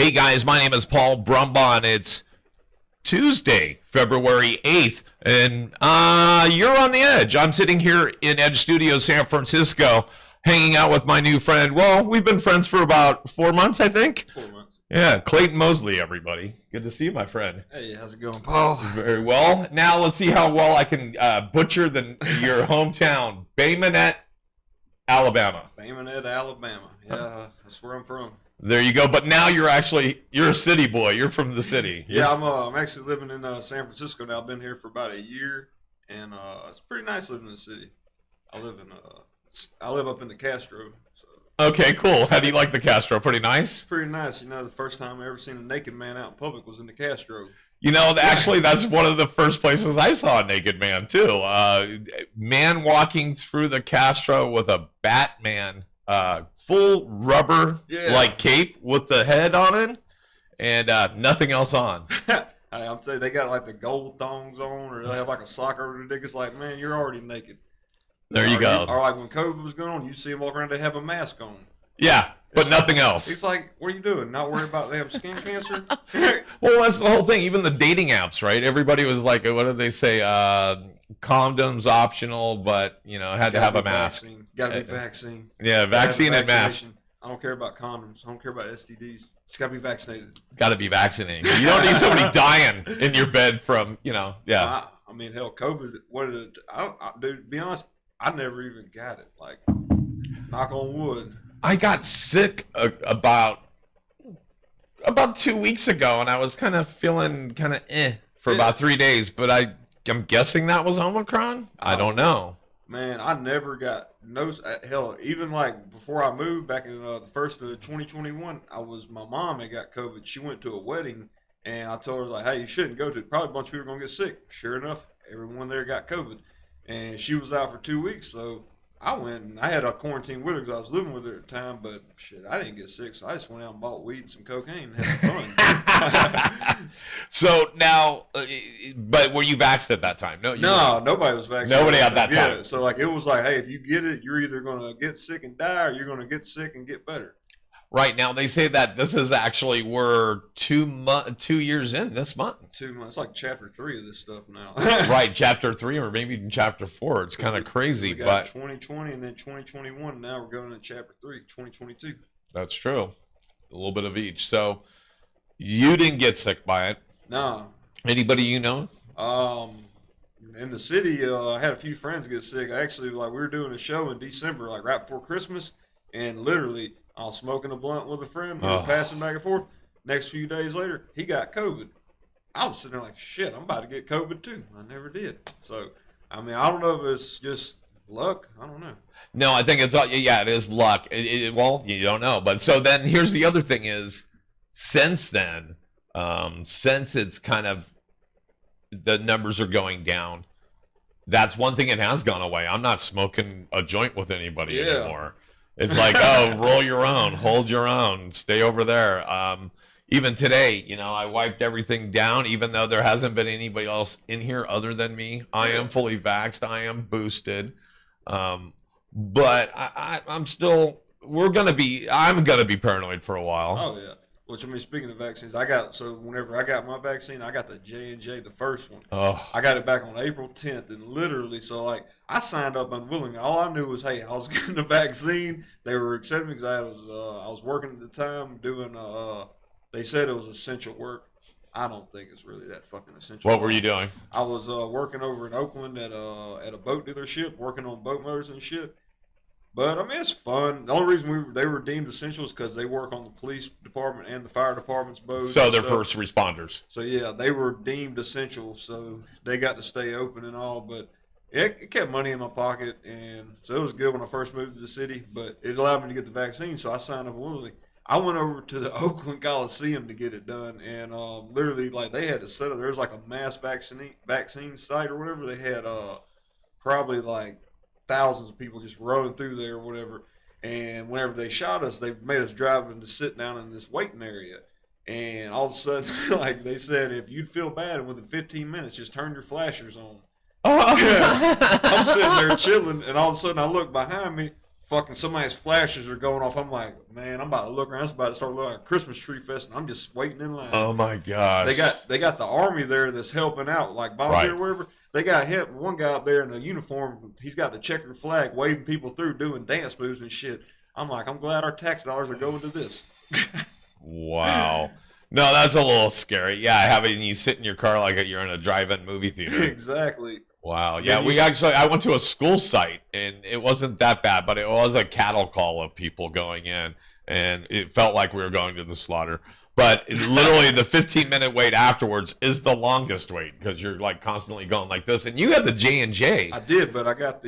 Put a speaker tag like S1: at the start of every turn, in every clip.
S1: Hey guys, my name is Paul Brumbaugh, and it's Tuesday, February 8th, and you're on the edge. I'm sitting here in Edge Studios, San Francisco, hanging out with my new friend. Well, we've been friends for about 4 months, I think.
S2: 4 months.
S1: Yeah, Clayton Mosley, everybody. Good to see you, my friend.
S2: Hey, how's it going, Paul?
S1: Very well. Now let's see how well I can butcher your hometown, Bay Minette, Alabama.
S2: Bay Minette, Alabama. Yeah, that's where I'm from.
S1: There you go. But now you're a city boy. You're from the city.
S2: Yeah, I'm actually living in San Francisco now. I've been here for about a year, and it's pretty nice living in the city. I live up in the Castro. So.
S1: Okay, cool. How do you like the Castro? Pretty nice?
S2: It's pretty nice. You know, the first time I ever seen a naked man out in public was in the Castro.
S1: You know, actually, that's one of the first places I saw a naked man, too. Man walking through the Castro with a Batman full rubber like cape with the head on it and nothing else on.
S2: I'm telling you, they got like the gold thongs on, or they have like a sock over their dick. It's like, man, you're already naked.
S1: There you go.
S2: Or like when COVID was going on, you see them walk around, they have a mask on.
S1: Yeah, but nothing else.
S2: It's like, what are you doing? Not worried about they have skin cancer?
S1: Well, that's the whole thing. Even the dating apps, right? Everybody was like, what did they say? Condoms optional, but, had to have a mask.
S2: Got to be vaccine.
S1: Yeah, vaccine and mask.
S2: I don't care about condoms. I don't care about STDs. Just got to be vaccinated.
S1: Got to be vaccinated. You don't need somebody dying in your bed from, yeah.
S2: I mean, hell, COVID, dude, to be honest, I never even got it. Like, knock on wood.
S1: I got sick about 2 weeks ago, and I was kind of feeling kind of for about 3 days, but I'm guessing that was Omicron? I don't know.
S2: Man, I never got hell, even like before I moved back in the first of 2021, my mom had got COVID. She went to a wedding, and I told her, like, hey, you shouldn't go to it. Probably a bunch of people are going to get sick. Sure enough, everyone there got COVID. And she was out for 2 weeks, so I went and I had a quarantine with her because I was living with her at the time, but shit, I didn't get sick, so I just went out and bought weed and some cocaine and had some fun.
S1: So now, but were you vaxxed at that time?
S2: No, nobody was vaccinated.
S1: Nobody at that time.
S2: Yeah, so like it was like, hey, if you get it, you're either going to get sick and die or you're going to get sick and get better.
S1: Right, now they say that this is actually, we're 2 years in this month.
S2: 2 months, it's like chapter 3 of this stuff now.
S1: Right, chapter 3 or maybe even chapter 4. It's kind of crazy.
S2: We got 2020 and then 2021. Now we're going into chapter 3, 2022.
S1: That's true. A little bit of each. So you didn't get sick by it.
S2: No.
S1: Anybody you know?
S2: In the city, I had a few friends get sick. Actually, like we were doing a show in December, like right before Christmas, and literally I was smoking a blunt with a friend. We were passing back and forth. Next few days later, he got COVID. I was sitting there like, shit, I'm about to get COVID too. I never did. So, I mean, I don't know if it's just luck. I don't know.
S1: No, I think it is luck. Well, you don't know. But so then here's the other thing is, since then, since it's kind of, the numbers are going down, that's one thing that has gone away. I'm not smoking a joint with anybody anymore. It's like, roll your own, hold your own, stay over there. Even today, I wiped everything down, even though there hasn't been anybody else in here other than me. I am fully vaxxed. I am boosted. But I'm going to be paranoid for a while.
S2: Oh, yeah. Which, I mean, speaking of vaccines, whenever I got my vaccine, I got the J&J, the first one.
S1: Oh.
S2: I got it back on April 10th, and literally, so, like, I signed up unwillingly. All I knew was, hey, I was getting the vaccine. They were accepting me because I was working at the time doing, they said it was essential work. I don't think it's really that fucking essential.
S1: What were you doing?
S2: I was working over in Oakland at a boat dealership, working on boat motors and shit. But, I mean, it's fun. The only reason they were deemed essential is because they work on the police department and the fire department's boats.
S1: So they're first responders.
S2: So, yeah, they were deemed essential, so they got to stay open and all. But it kept money in my pocket, and so it was good when I first moved to the city. But it allowed me to get the vaccine, so I signed up willingly. I went over to the Oakland Coliseum to get it done, and literally, like, they had to set up. There was, like, a mass vaccine site or whatever. They had probably, like, thousands of people just running through there or whatever, and whenever they shot us, they made us drive and to sit down in this waiting area, and all of a sudden, like they said, if you'd feel bad, and within 15 minutes, just turn your flashers on. I'm sitting there chilling, and all of a sudden, I look behind me, fucking somebody's flashes are going off. I'm like, man, I'm about to look around. It's about to start looking like a Christmas tree fest, and I'm just waiting in line.
S1: Oh my gosh.
S2: They got the army there that's helping out, like volunteer or whatever. They got him, one guy up there in a uniform. He's got the checkered flag, waving people through, doing dance moves and shit. I'm like, I'm glad our tax dollars are going to this.
S1: Wow. No, that's a little scary. Yeah, having you sit in your car like you're in a drive-in movie theater.
S2: Exactly.
S1: Wow. Yeah, I went to a school site, and it wasn't that bad, but it was a cattle call of people going in, and it felt like we were going to the slaughter. But literally the 15-minute wait afterwards is the longest wait because you're like constantly going like this. And you had the J&J.
S2: I did, but I got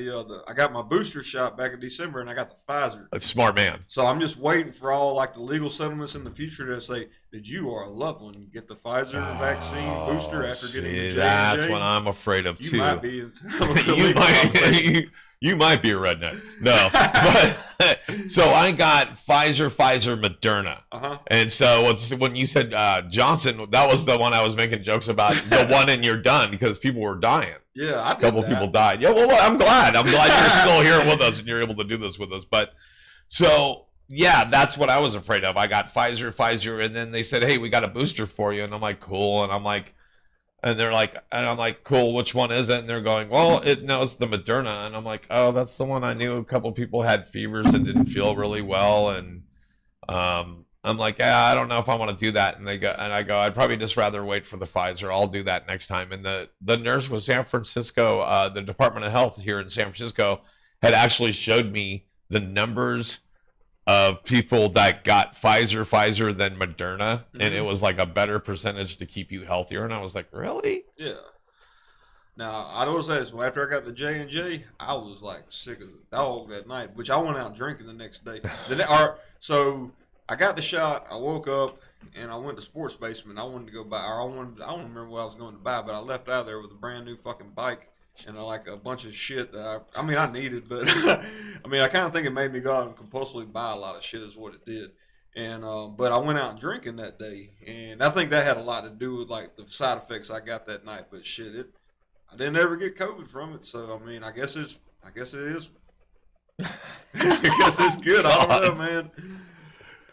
S2: I got my booster shot back in December, and I got the Pfizer.
S1: A smart man.
S2: So I'm just waiting for all like the legal settlements in the future to say, did you or a loved one get the Pfizer vaccine booster after getting the J&J?
S1: That's what I'm afraid of too.
S2: You might be.
S1: You might be a redneck. No, but so I got Pfizer, Moderna, and so when you said Johnson, that was the one I was making jokes about. The one and you're done because people were dying.
S2: Yeah,
S1: a couple people died. Yeah, well, I'm glad. I'm glad you're still here with us and you're able to do this with us. But so yeah, that's what I was afraid of. I got Pfizer, and then they said, "Hey, we got a booster for you," and I'm like, "Cool," and I'm like. And they're like, and I'm like, cool, which one is it? And they're going, well, it's the Moderna. And I'm like, oh, that's the one I knew. A couple people had fevers and didn't feel really well. And I'm like, I don't know if I want to do that. And I go, I'd probably just rather wait for the Pfizer. I'll do that next time. And the nurse with San Francisco, the Department of Health here in San Francisco, had actually showed me the numbers of people that got Pfizer than Moderna, and it was like a better percentage to keep you healthier. And I was like, really?
S2: Yeah. Now I will say this: after I got the J&J, I was like sick as a dog that night, which I went out drinking the next day. So I got the shot. I woke up and I went to Sports Basement. I wanted to go buy, I don't remember what I was going to buy, but I left out of there with a brand new fucking bike. And like a bunch of shit that I needed, but I mean, I kind of think it made me go out and compulsively buy a lot of shit is what it did. And, but I went out drinking that day, and I think that had a lot to do with like the side effects I got that night. But shit, I didn't ever get COVID from it. So, I mean, I guess it is. I guess it's good. I don't know, man.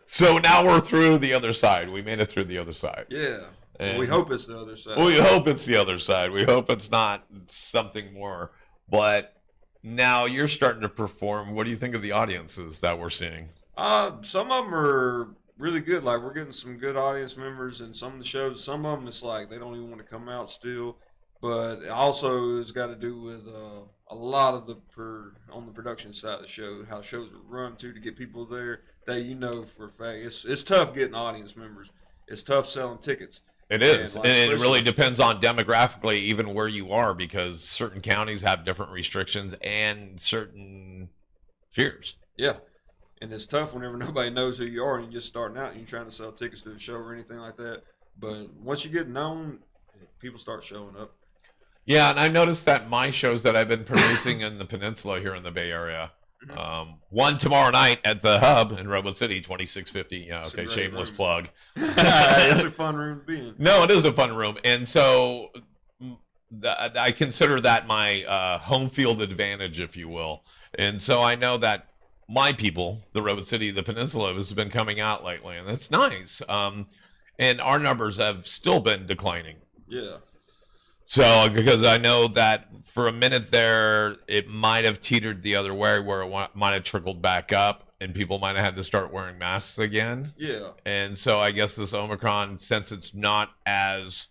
S1: So now we're through the other side. We made it through the other side.
S2: Yeah. And we hope it's the other side.
S1: We hope it's the other side. We hope it's not something more. But now you're starting to perform. What do you think of the audiences that we're seeing?
S2: Some of them are really good. Like, we're getting some good audience members in some of the shows. Some of them, it's like they don't even want to come out still. But also, it's got to do with a lot of on the production side of the show, how shows are run to get people there that you know for a fact. It's tough getting audience members. It's tough selling tickets.
S1: It is, and it really depends on demographically even where you are, because certain counties have different restrictions and certain fears.
S2: Yeah, and it's tough whenever nobody knows who you are and you're just starting out and you're trying to sell tickets to a show or anything like that. But once you get known, people start showing up.
S1: Yeah, and I noticed that my shows that I've been producing in the peninsula here in the Bay Area, one tomorrow night at the Hub in Robo City, 2650. Yeah, okay, shameless
S2: room.
S1: Plug.
S2: It's a fun room to be in.
S1: No, it is a fun room, and so I consider that my home field advantage, if you will. And so I know that my people, the Robo City, the Peninsula, has been coming out lately, and that's nice. And our numbers have still been declining.
S2: Yeah.
S1: So, because I know that for a minute there, it might have teetered the other way, where it might have trickled back up, and people might have had to start wearing masks again.
S2: Yeah.
S1: And so I guess this Omicron, since it's not as,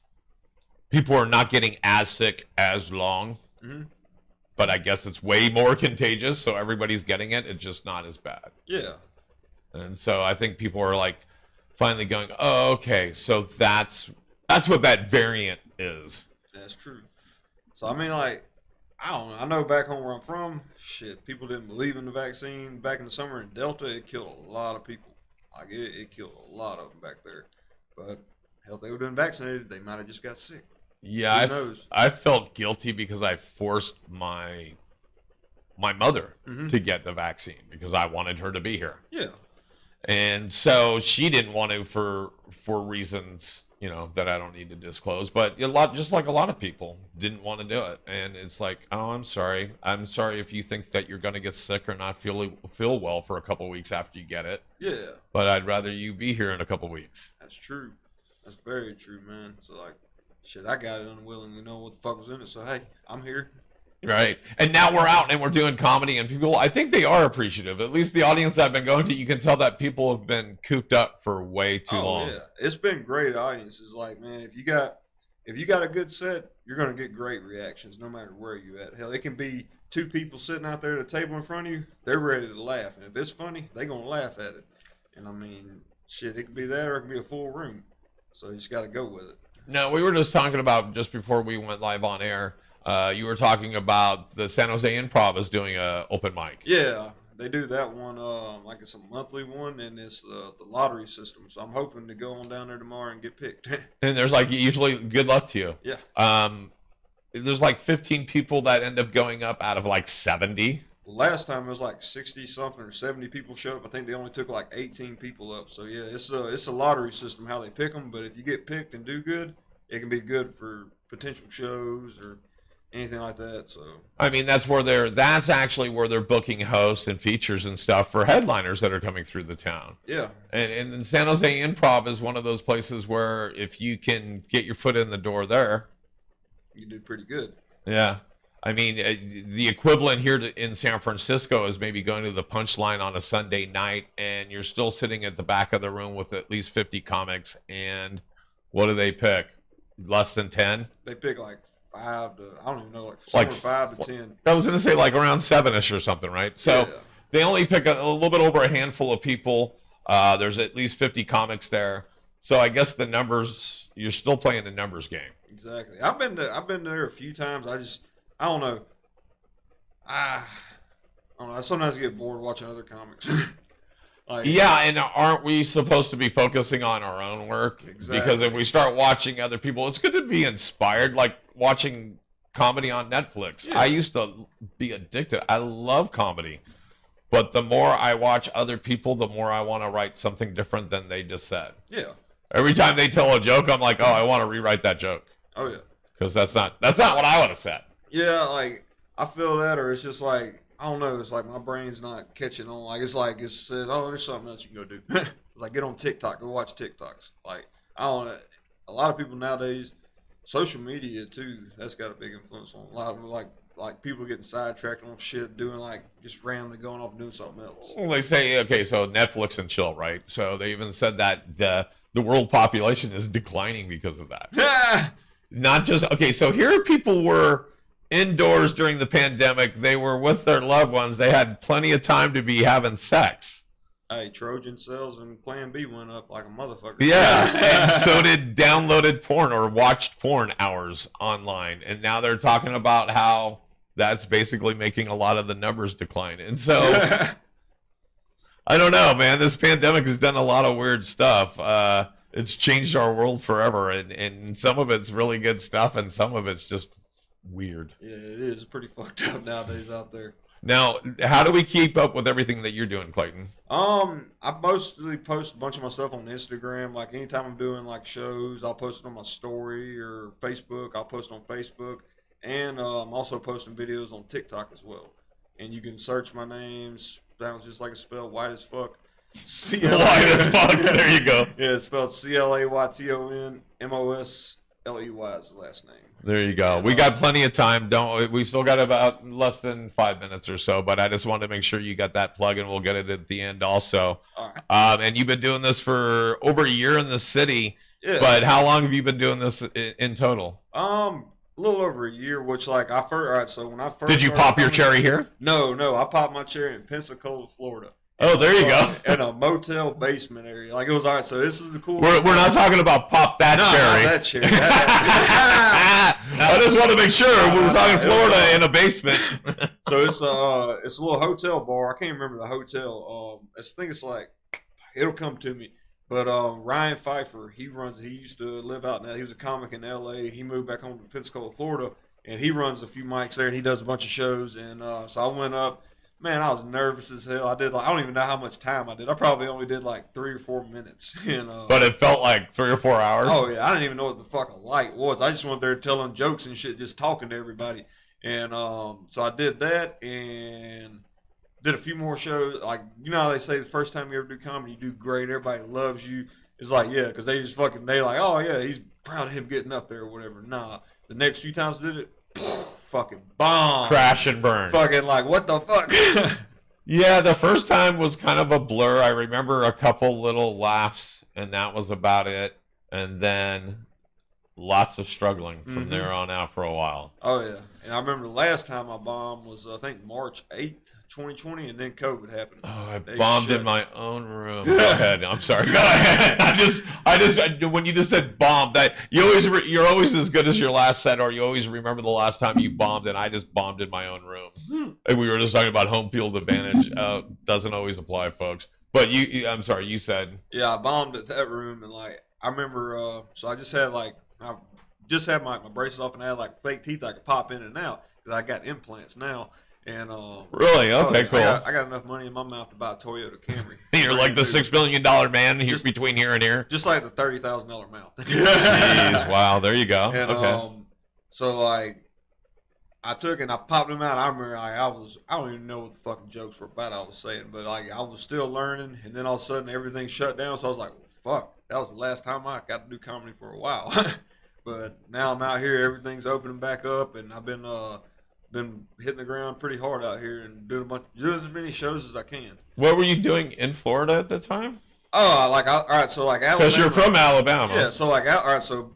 S1: people are not getting as sick as long, but I guess it's way more contagious, so everybody's getting it. It's just not as bad.
S2: Yeah.
S1: And so I think people are like finally going, oh, okay, so that's what that variant is.
S2: That's true. So, I mean, like, I don't know. I know back home where I'm from, shit, people didn't believe in the vaccine. Back in the summer in Delta, it killed a lot of people. Like, it killed a lot of them back there. But, hell, if they would have been vaccinated, they might have just got sick.
S1: Yeah, I felt guilty because I forced my mother to get the vaccine because I wanted her to be here.
S2: Yeah.
S1: And so she didn't want to for reasons that I don't need to disclose. But just like a lot of people didn't want to do it, and it's like, oh, I'm sorry. I'm sorry if you think that you're going to get sick or not feel well for a couple of weeks after you get it.
S2: Yeah.
S1: But I'd rather you be here in a couple of weeks.
S2: That's true. That's very true, man. So like, shit, I got it unwillingly knowing what the fuck was in it. So hey, I'm here.
S1: Right. And now we're out and we're doing comedy, and people, I think they are appreciative. At least the audience I've been going to, you can tell that people have been cooped up for way too long.
S2: Yeah. It's been great audiences. Like, man, if you got a good set, you're going to get great reactions no matter where you at. Hell, it can be two people sitting out there at a table in front of you. They're ready to laugh. And if it's funny, they're going to laugh at it. And I mean, shit, it could be that or it could be a full room. So you just got to go with it.
S1: No, we were just talking about, just before we went live on air, you were talking about the San Jose Improv is doing a open mic.
S2: Yeah, they do that one, like it's a monthly one, and it's the lottery system. So I'm hoping to go on down there tomorrow and get picked.
S1: And there's like usually good luck to you.
S2: Yeah.
S1: There's like 15 people that end up going up out of like 70.
S2: Last time it was like 60 something or 70 people showed up. I think they only took like 18 people up. So yeah, it's a lottery system how they pick them. But if you get picked and do good, it can be good for potential shows or anything like that. So
S1: I mean, that's actually where they're booking hosts and features and stuff for headliners that are coming through the town.
S2: Yeah.
S1: And San Jose Improv is one of those places where if you can get your foot in the door there,
S2: you do pretty good.
S1: Yeah. I mean, the equivalent here in San Francisco is maybe going to the Punchline on a Sunday night, and you're still sitting at the back of the room with at least 50 comics, and what do they pick? Less than 10?
S2: They pick like 5 to, I don't even know, like 5 to 10.
S1: I was going to say like around 7-ish or something, right? So yeah. They only pick a little bit over a handful of people. There's at least 50 comics there. So I guess the numbers, you're still playing the numbers game.
S2: Exactly. I've been there a few times. I don't know. I don't know. I sometimes get bored watching other comics.
S1: Yeah, and aren't we supposed to be focusing on our own work?
S2: Exactly.
S1: Because if we start watching other people, it's good to be inspired, like watching comedy on Netflix. Yeah. I used to be addicted. I love comedy. But the more I watch other people, the more I want to write something different than they just said.
S2: Yeah.
S1: Every time they tell a joke, I'm like, oh, I want to rewrite that joke.
S2: Oh, yeah.
S1: Because that's not what I would have said.
S2: Yeah, like, I feel that, or it's just like, I don't know, it's like my brain's not catching on. Like, it says, oh, there's something else you can go do. Like, get on TikTok, go watch TikToks. Like, I don't know, a lot of people nowadays, social media, too, that's got a big influence on a lot of, like people getting sidetracked on shit, doing, like, just randomly going off and doing something else.
S1: Well, they say, okay, so Netflix and chill, right? So they even said that the world population is declining because of that. Not just, okay, so here people were indoors during the pandemic. They were with their loved ones. They had plenty of time to be having sex.
S2: Hey, Trojan cells and Plan B went up like a motherfucker.
S1: Yeah, and so did downloaded porn or watched porn hours online. And now they're talking about how that's basically making a lot of the numbers decline. And so, I don't know, man. This pandemic has done a lot of weird stuff. It's changed our world forever. And some of it's really good stuff, and some of it's just weird.
S2: Yeah, it is pretty fucked up nowadays out there.
S1: Now, how do we keep up with everything that you're doing, Clayton?
S2: I mostly post a bunch of my stuff on Instagram. Like anytime I'm doing like shows, I'll post it on my story, or Facebook. I'll post on Facebook, and I'm also posting videos on TikTok as well. And you can search my names. Sounds just like it's spelled white as fuck.
S1: White as fuck. There you go.
S2: Yeah, it's spelled ClaytonMosley is the last name.
S1: There you go. We got plenty of time. We still got about less than 5 minutes or so, but I just wanted to make sure you got that plug, and we'll get it at the end also.
S2: All right.
S1: And you've been doing this for over a year in the city.
S2: Yeah.
S1: But how long have you been doing this in total?
S2: A little over a year, which like all right, so when I first
S1: Did you pop your cherry here?
S2: No, I popped my cherry in Pensacola, Florida.
S1: Oh, there you go.
S2: In a motel basement area. Like, it was all right. So this is the cool.
S1: We're not talking about pop that cherry.
S2: Not that cherry.
S1: I just want to make sure we were talking Florida in a basement.
S2: So it's a little hotel bar. I can't remember the hotel. I think it's like, it'll come to me. But Ryan Pfeiffer, he used to live out now. He was a comic in L.A. He moved back home to Pensacola, Florida, and he runs a few mics there, and he does a bunch of shows. And so I went up. Man, I was nervous as hell. I don't even know how much time I did. I probably only did like 3 or 4 minutes.
S1: But it felt like 3 or 4 hours.
S2: Oh yeah, I didn't even know what the fuck a light was. I just went there telling jokes and shit, just talking to everybody. And so I did that and did a few more shows. Like, you know how they say the first time you ever do comedy, you do great, everybody loves you. It's like, yeah, because they like, oh yeah, he's proud of him getting up there or whatever. Nah, the next few times I did it, fucking bomb.
S1: Crash and burn.
S2: Fucking like, what the fuck?
S1: Yeah, the first time was kind of a blur. I remember a couple little laughs, and that was about it. And then lots of struggling from there on out for a while.
S2: Oh yeah, and I remember the last time I bombed was I think March 8th. 2020, and then COVID happened.
S1: Oh, I bombed in my own room. Go ahead. I'm sorry. Go ahead. When you just said bomb, that you're always as good as your last set, or you always remember the last time you bombed, and I just bombed in my own room. And we were just talking about home field advantage. Doesn't always apply, folks. But I'm sorry, you said.
S2: Yeah, I bombed at that room, and like I remember, so I just had my braces off, and I had like fake teeth I could pop in and out because I got implants now. And
S1: really? Okay, cool.
S2: I got enough money in my mouth to buy a Toyota Camry.
S1: You're like the $6 million man here between here and here.
S2: Just like the $30,000 mouth.
S1: Jeez, wow, there you go.
S2: And
S1: okay.
S2: So like, I took and I popped them out. I remember I don't even know what the fucking jokes were about I was saying, but like I was still learning, and then all of a sudden everything shut down. So I was like, well, fuck, that was the last time I got to do comedy for a while. But now I'm out here, everything's opening back up, and I've been hitting the ground pretty hard out here and doing as many shows as I can.
S1: What were you doing in Florida at the time?
S2: Oh, all right, so like Alabama.
S1: Because you're from Alabama.
S2: Yeah, so like, all right, so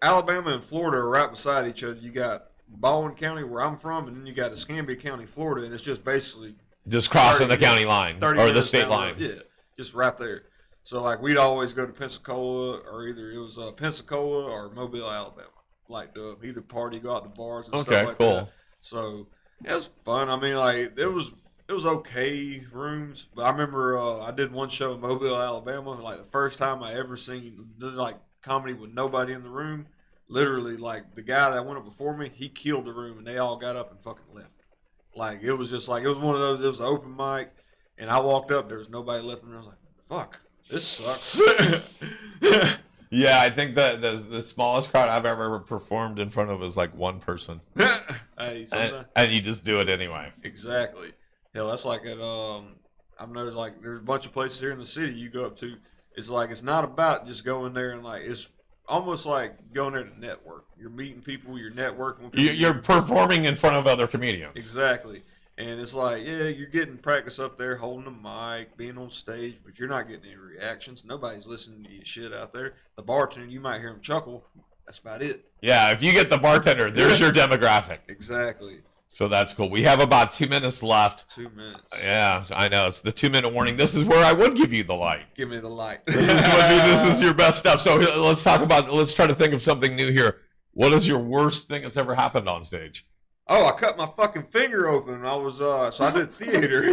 S2: Alabama and Florida are right beside each other. You got Baldwin County, where I'm from, and then you got Escambia County, Florida, and it's just basically
S1: just crossing the county line or the state line.
S2: Yeah, just right there. So like, we'd always go to Pensacola, or either it was Pensacola or Mobile, Alabama. Like to either party, go out to bars and stuff like that. So it was fun. I mean, like it was okay rooms, but I remember I did one show in Mobile, Alabama. And, like the first time I ever seen like comedy with nobody in the room. Literally, like the guy that went up before me, he killed the room, and they all got up and fucking left. Like it was just like it was one of those. It was an open mic, and I walked up. There was nobody left, and I was like, "Fuck, this sucks."
S1: Yeah, I think the smallest crowd I've ever performed in front of is like one person.
S2: Hey,
S1: and you just do it anyway.
S2: Exactly. Hell, that's like at I've noticed like there's a bunch of places here in the city you go up to. It's like it's not about just going there and like it's almost like going there to network. You're meeting people, you're networking with people.
S1: You're performing in front of other comedians.
S2: Exactly. And it's like, yeah, you're getting practice up there, holding the mic, being on stage, but you're not getting any reactions. Nobody's listening to your shit out there. The bartender, you might hear him chuckle. That's about it.
S1: Yeah, if you get the bartender, there's your demographic.
S2: Exactly.
S1: So that's cool. We have about 2 minutes left.
S2: 2 minutes.
S1: Yeah, I know. It's the 2-minute warning. This is where I would give you the light.
S2: Give me the light.
S1: This is your best stuff. So let's try to think of something new here. What is your worst thing that's ever happened on stage?
S2: Oh, I cut my fucking finger open. I was so I did theater.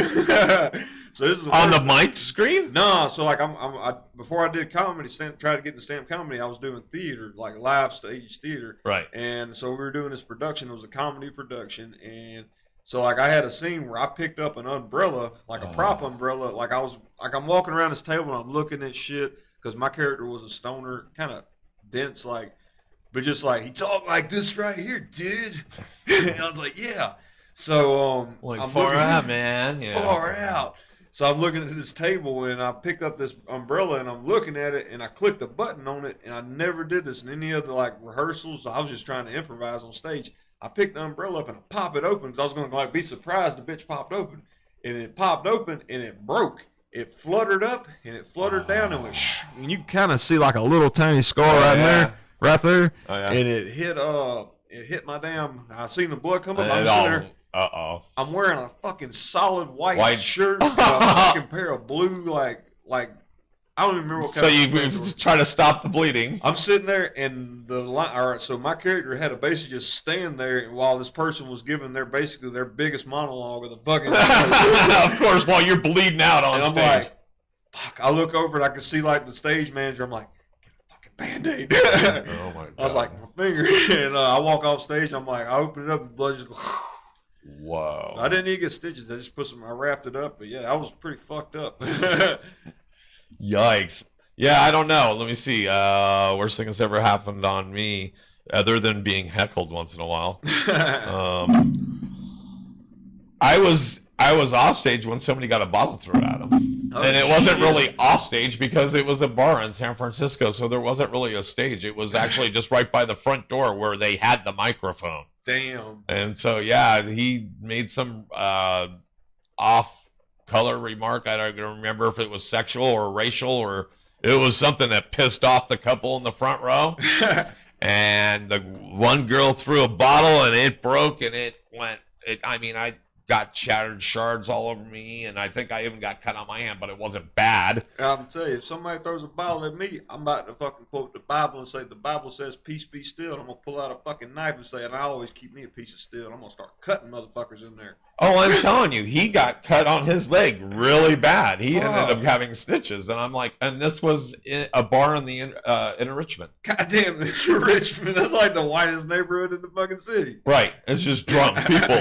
S2: So this is
S1: on the mic screen?
S2: No, so like I before I did comedy, tried to get into stand comedy. I was doing theater, like live stage theater.
S1: Right.
S2: And so we were doing this production. It was a comedy production, and so like I had a scene where I picked up an umbrella, like a prop umbrella. Like I'm walking around this table and I'm looking at shit because my character was a stoner, kind of dense, like. But just like, he talked like this right here, dude. And I was like, yeah. So,
S1: like I'm far out, man. Yeah.
S2: Far out. So I'm looking at this table, and I pick up this umbrella, and I'm looking at it, and I click the button on it, and I never did this in any other, like, rehearsals. I was just trying to improvise on stage. I picked the umbrella up, and I pop it open, because I was going to, like, be surprised the bitch popped open. And it popped open, and it broke. It fluttered up, and it fluttered down, and went shh. And you kind of see, like, a little tiny scar there. Right there, and it hit my damn. I seen the blood come up. I'm sitting there. I'm wearing a fucking solid white shirt, with a fucking pair of blue, like I don't even remember what kind of.
S1: So you try to stop the bleeding.
S2: I'm sitting there, and the line. All right, so my character had to basically just stand there while this person was giving their biggest monologue of the fucking.
S1: Of course, while you're bleeding out on stage.
S2: I'm like, fuck. I look over and I can see like the stage manager. I'm like. Band-Aid.
S1: Oh my God.
S2: I was like, my finger. And I walk off stage. I'm like, I open it up and blood just goes.
S1: Whoa.
S2: I didn't even get stitches. I just I wrapped it up. But yeah, I was pretty fucked up.
S1: Yikes. Yeah, I don't know. Let me see. Worst thing that's ever happened on me, other than being heckled once in a while. I was off stage when somebody got a bottle thrown at him.
S2: Oh,
S1: and it wasn't really off stage because it was a bar in San Francisco, so there wasn't really a stage. It was actually just right by the front door where they had the microphone.
S2: Damn.
S1: And so, yeah, he made some off-color remark. I don't remember if it was sexual or racial, or it was something that pissed off the couple in the front row. And the one girl threw a bottle, and it broke, and it went. I got shattered shards all over me, and I think I even got cut on my hand, but it wasn't bad.
S2: I'm tell you, if somebody throws a bottle at me, I'm about to fucking quote the Bible and say, the Bible says, peace be still. And I'm going to pull out a fucking knife and say, and I always keep me a piece of steel. And I'm going to start cutting motherfuckers in there.
S1: Oh, I'm telling you, he got cut on his leg really bad. He ended up having stitches. And I'm like, and this was a bar in Richmond.
S2: Goddamn, Richmond. That's like the whitest neighborhood in the fucking city.
S1: Right. It's just drunk people,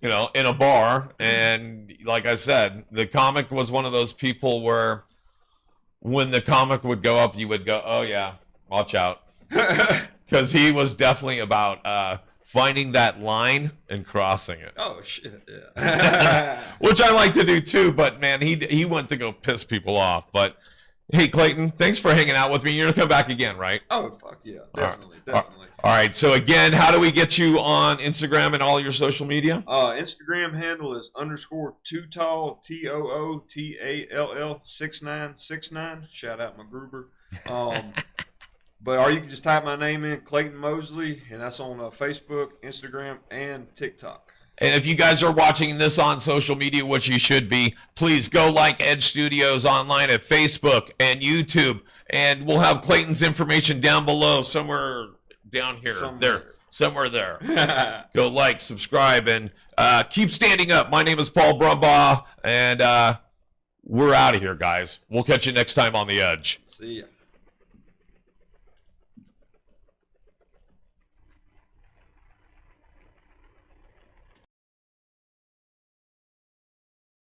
S1: in a bar. And like I said, the comic was one of those people where when the comic would go up, you would go, oh, yeah, watch out. Because he was definitely about finding that line and crossing it.
S2: Oh, shit, yeah.
S1: Which I like to do, too. But, man, he went to go piss people off. But, hey, Clayton, thanks for hanging out with me. You're going to come back again, right?
S2: Oh, fuck yeah. Definitely.
S1: All right. So, again, how do we get you on Instagram and all your social media?
S2: Instagram handle is _tootall, TOOTALL 6969. Shout out my Gruber. Or you can just type my name in, Clayton Mosley, and that's on Facebook, Instagram, and TikTok.
S1: And if you guys are watching this on social media, which you should be, please go like Edge Studios online at Facebook and YouTube. And we'll have Clayton's information down below, somewhere down here. Somewhere there. Go like, subscribe, and keep standing up. My name is Paul Brumbaugh, and we're out of here, guys. We'll catch you next time on The Edge.
S2: See ya.